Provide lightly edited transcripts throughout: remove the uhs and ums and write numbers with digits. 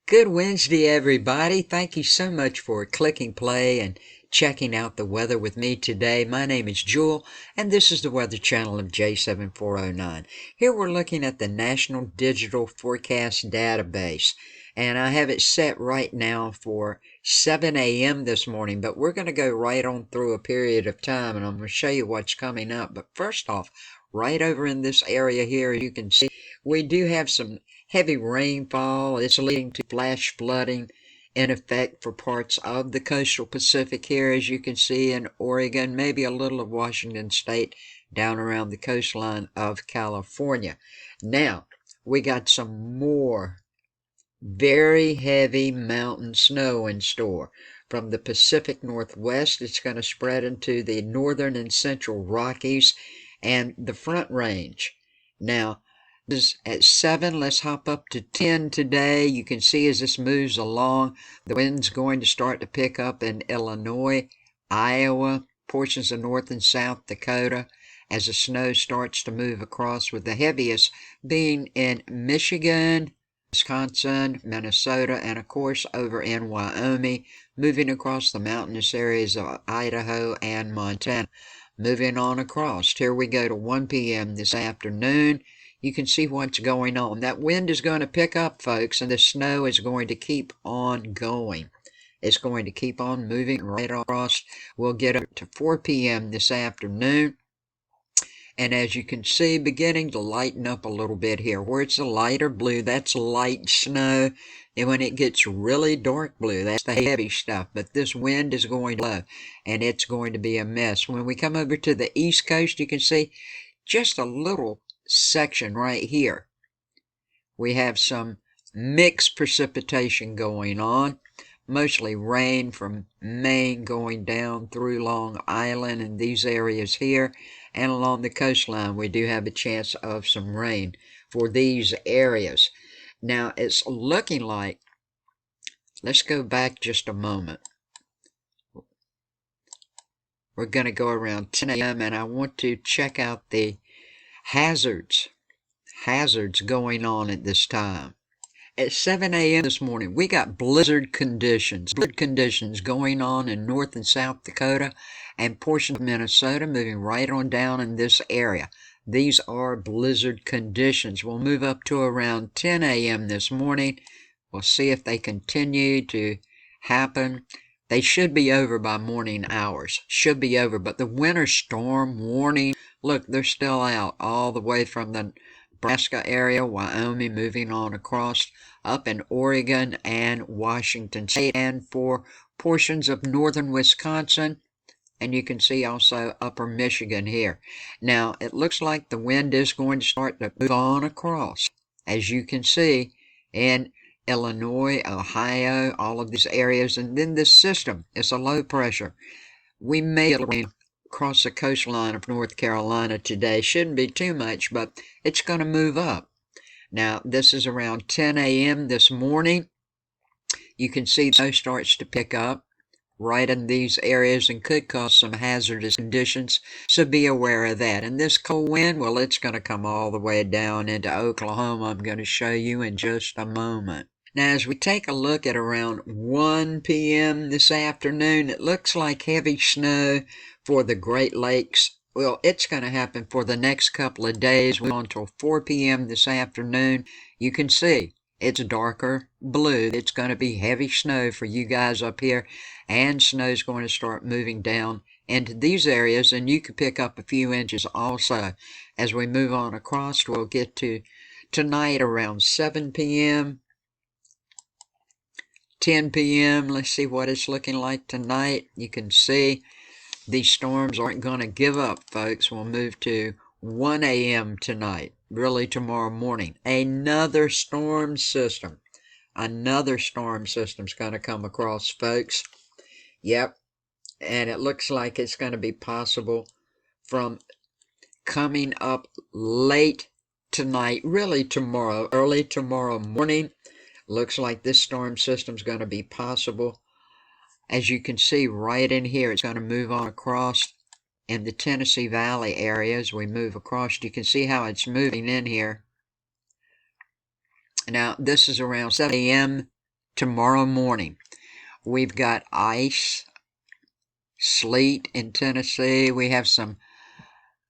Good Wednesday, everybody. Thank you so much for clicking play and checking out the weather with me today. My name is Jewel, and this is the Weather Channel of J7409. Here we're looking at the National Digital Forecast Database, and I have it set right now for 7 a.m. this morning, but we're going to go right on through a period of time, and I'm going to show you what's coming up. But first off, right over in this area here, you can see we do have some heavy rainfall. It's leading to flash flooding in effect for parts of the coastal Pacific here, as you can see in Oregon, maybe a little of Washington State down around the coastline of California. Now, we got some more very heavy mountain snow in store. From the Pacific Northwest, it's going to spread into the northern and central Rockies and the Front Range. Now, is at 7. Let's hop up to 10 today. You can see as this moves along, the wind's going to start to pick up in Illinois, Iowa, portions of North and South Dakota, as the snow starts to move across, with the heaviest being in Michigan, Wisconsin, Minnesota, and of course over in Wyoming, moving across the mountainous areas of Idaho and Montana. Moving on across, here we go to 1 p.m. this afternoon. You can see what's going on. That wind is going to pick up, folks, and the snow is going to keep on going. It's going to keep on moving right across. We'll get up to 4 p.m. this afternoon. And as you can see, beginning to lighten up a little bit here. Where it's a lighter blue, that's light snow. And when it gets really dark blue, that's the heavy stuff. But this wind is going to blow, and it's going to be a mess. When we come over to the East Coast, you can see just a little section right here. We have some mixed precipitation going on, mostly rain from Maine going down through Long Island and these areas here, and along the coastline we do have a chance of some rain for these areas. Now it's looking like, let's go back just a moment. We're going to go around 10 a.m. and I want to check out the hazards going on at this time. At 7 a.m. this morning, we got blizzard conditions going on in North and South Dakota and portions of Minnesota, moving right on down in this area. These are blizzard conditions. We'll move up to around 10 a.m. this morning. We'll see if they continue to happen. They should be over by morning hours. Should be over, but the winter storm warning, look, they're still out all the way from the Nebraska area, Wyoming, moving on across up in Oregon and Washington State, and for portions of northern Wisconsin, and you can see also upper Michigan here. Now, it looks like the wind is going to start to move on across, as you can see, in Illinois, Ohio, all of these areas, and then this system is a low pressure. We may get rain across the coastline of North Carolina today. Shouldn't be too much, but it's going to move up. Now, this is around 10 a.m. this morning. You can see the snow starts to pick up right in these areas and could cause some hazardous conditions, so be aware of that. And this cold wind, well, it's going to come all the way down into Oklahoma. I'm going to show you in just a moment. Now, as we take a look at around 1 p.m. this afternoon, it looks like heavy snow for the Great Lakes. Well, it's going to happen for the next couple of days. We're on until 4 p.m. this afternoon. You can see it's darker blue. It's going to be heavy snow for you guys up here, and snow's going to start moving down into these areas, and you could pick up a few inches also. As we move on across, we'll get to tonight around 7 p.m., 10 p.m. Let's see what it's looking like tonight. You can see these storms aren't going to give up, folks. We'll move to 1 a.m. tonight, really tomorrow morning. Another storm system's going to come across, folks. Yep, and it looks like it's going to be possible from coming up late tonight, really tomorrow, early tomorrow morning. Looks like this storm system's going to be possible. As you can see right in here, it's going to move on across in the Tennessee Valley area. As we move across, you can see how it's moving in here. Now, this is around 7 a.m. tomorrow morning. We've got ice, sleet in Tennessee. We have some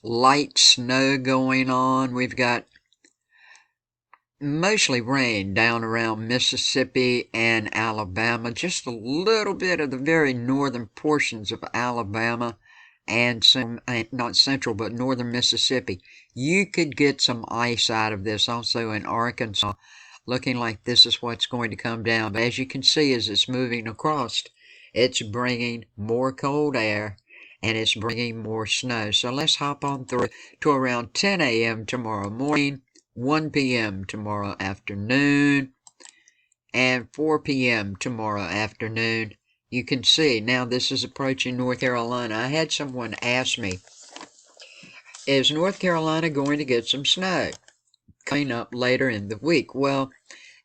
light snow going on. We've got mostly rain down around Mississippi and Alabama, just a little bit of the very northern portions of Alabama and some, not central, but northern Mississippi. You could get some ice out of this also in Arkansas, looking like this is what's going to come down. But as you can see, as it's moving across, it's bringing more cold air and it's bringing more snow. So let's hop on through to around 10 a.m. tomorrow morning, 1 p.m. tomorrow afternoon, and 4 p.m. tomorrow afternoon. You can see now this is approaching North Carolina. I had someone ask me, is North Carolina going to get some snow coming up later in the week? Well,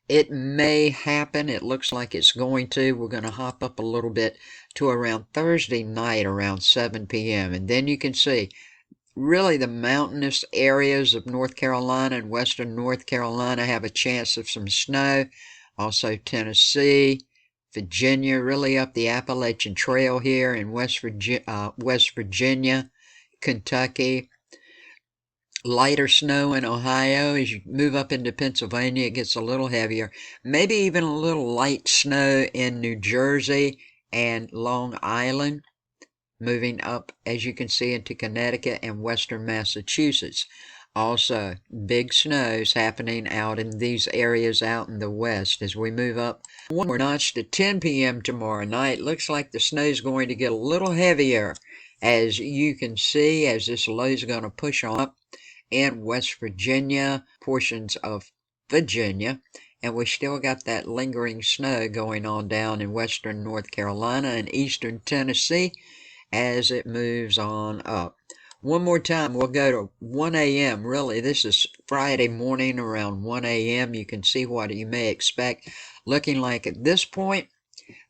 it may happen. It looks like it's going to. We're going to hop up a little bit to around Thursday night around 7 p.m. And then you can see really the mountainous areas of North Carolina and western North Carolina have a chance of some snow. Also Tennessee, Virginia, really up the Appalachian Trail here in West Virginia, Kentucky. Lighter snow in Ohio. As you move up into Pennsylvania, it gets a little heavier. Maybe even a little light snow in New Jersey and Long Island. Moving up, as you can see, into Connecticut and western Massachusetts. Also, big snows happening out in these areas out in the west. As we move up one more notch to 10 p.m. tomorrow night, looks like the snow is going to get a little heavier. As you can see, as this low is going to push on up in West Virginia, portions of Virginia, and we still got that lingering snow going on down in western North Carolina and eastern Tennessee as it moves on up. One more time, we'll go to 1 a.m. Really, this is Friday morning around 1 a.m. You can see what you may expect. Looking like at this point,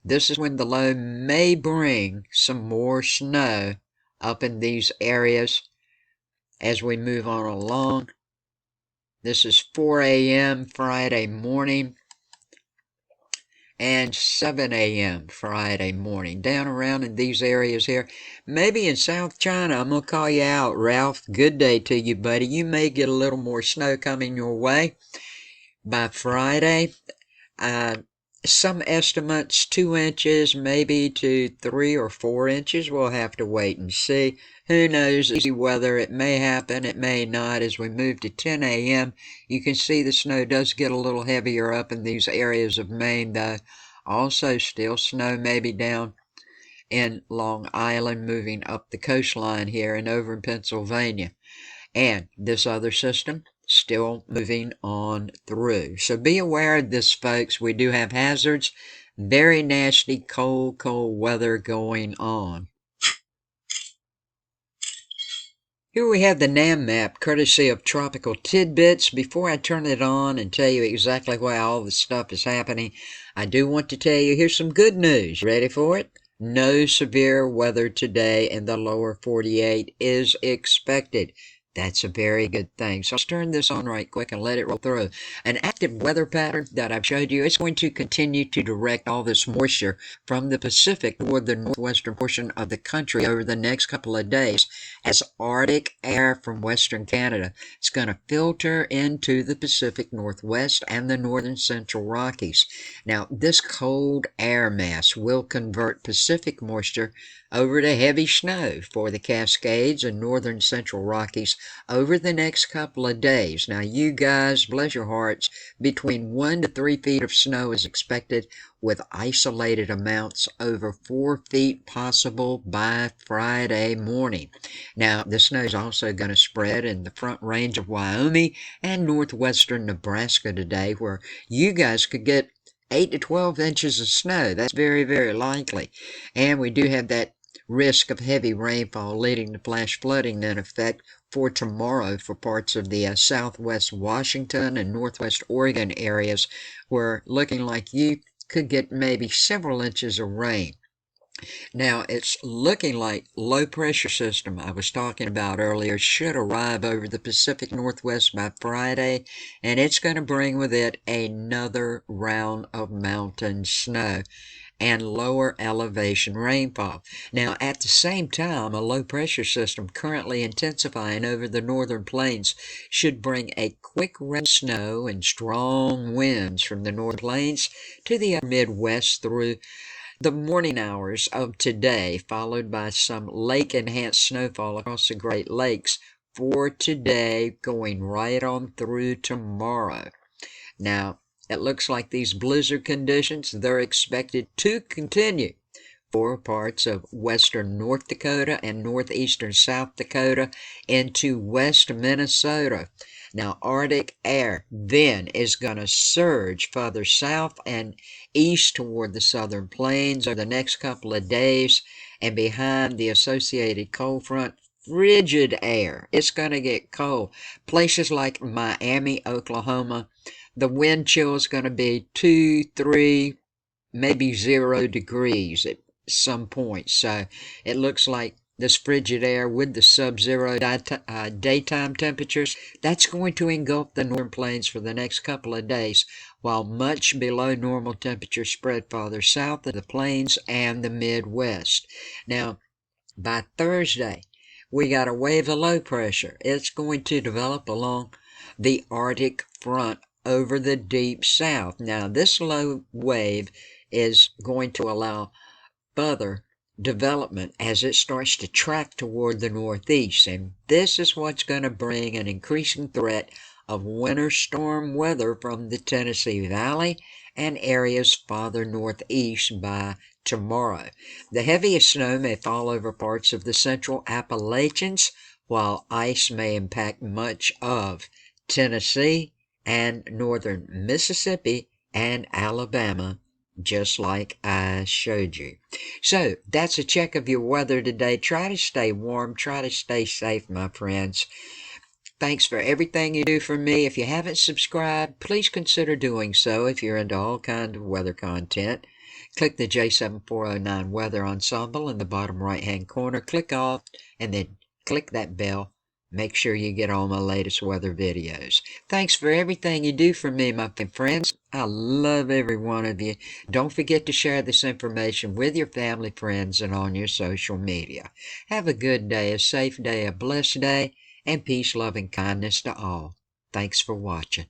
this is when the low may bring some more snow up in these areas as we move on along. This is 4 a.m. Friday morning and 7 a.m. Friday morning. Down around in these areas here. Maybe in South China, I'm going to call you out, Ralph. Good day to you, buddy. You may get a little more snow coming your way by Friday. Some estimates 2 inches, maybe to 3 or 4 inches. We'll have to wait and see. Who knows? Easy weather. It may happen. It may not. As we move to 10 a.m., you can see the snow does get a little heavier up in these areas of Maine, though. Also, still snow maybe down in Long Island, moving up the coastline here and over in Pennsylvania. And this other system still moving on through. So be aware of this, folks. We do have hazards. Very nasty, cold weather going on. Here we have the NAM map, courtesy of Tropical Tidbits. Before I turn it on and tell you exactly why all this stuff is happening, I do want to tell you, here's some good news. Ready for it? No severe weather today in the lower 48 is expected. That's a very good thing. So let's turn this on right quick and let it roll through. An active weather pattern that I've showed you, it's going to continue to direct all this moisture from the Pacific toward the northwestern portion of the country over the next couple of days as Arctic air from western Canada. It's going to filter into the Pacific Northwest and the northern central Rockies. Now, this cold air mass will convert Pacific moisture over to heavy snow for the Cascades and northern central Rockies over the next couple of days. Now, you guys, bless your hearts, between 1 to 3 feet of snow is expected, with isolated amounts over 4 feet possible by Friday morning. Now, the snow is also going to spread in the Front Range of Wyoming and northwestern Nebraska today, where you guys could get 8 to 12 inches of snow. That's very, very likely. And we do have that risk of heavy rainfall leading to flash flooding in effect for tomorrow for parts of the southwest Washington and northwest Oregon areas, where looking like you could get maybe several inches of rain. Now, it's looking like low pressure system I was talking about earlier should arrive over the Pacific Northwest by Friday, and it's going to bring with it another round of mountain snow and lower elevation rainfall. Now, at the same time, a low pressure system currently intensifying over the northern plains should bring a quick rain of snow and strong winds from the northern plains to the Midwest through the morning hours of today, followed by some lake-enhanced snowfall across the Great Lakes for today, going right on through tomorrow. Now, it looks like these blizzard conditions, they're expected to continue for parts of western North Dakota and northeastern South Dakota into west Minnesota. Now, Arctic air then is going to surge further south and east toward the southern plains over the next couple of days, and behind the associated cold front, frigid air. It's going to get cold. Places like Miami, Oklahoma, the wind chill is going to be 2, 3, maybe 0 degrees at some point. So it looks like this frigid air with the sub-zero daytime temperatures, that's going to engulf the northern plains for the next couple of days, while much below normal temperatures spread farther south of the plains and the Midwest. Now, by Thursday, we got a wave of low pressure. It's going to develop along the Arctic front over the deep south. Now, this low wave is going to allow further development as it starts to track toward the northeast, and this is what's going to bring an increasing threat of winter storm weather from the Tennessee Valley and areas farther northeast by tomorrow. The heaviest snow may fall over parts of the central Appalachians, while ice may impact much of Tennessee and northern Mississippi and Alabama, just like I showed you. So that's a check of your weather today. Try to stay warm. Try to stay safe, my friends. Thanks for everything you do for me. If you haven't subscribed, please consider doing so if you're into all kinds of weather content. Click the J7409 Weather Ensemble in the bottom right-hand corner. Click off and then click that bell. Make sure you get all my latest weather videos. Thanks for everything you do for me, my friends. I love every one of you. Don't forget to share this information with your family, friends, and on your social media. Have a good day, a safe day, a blessed day, and peace, love, and kindness to all. Thanks for watching.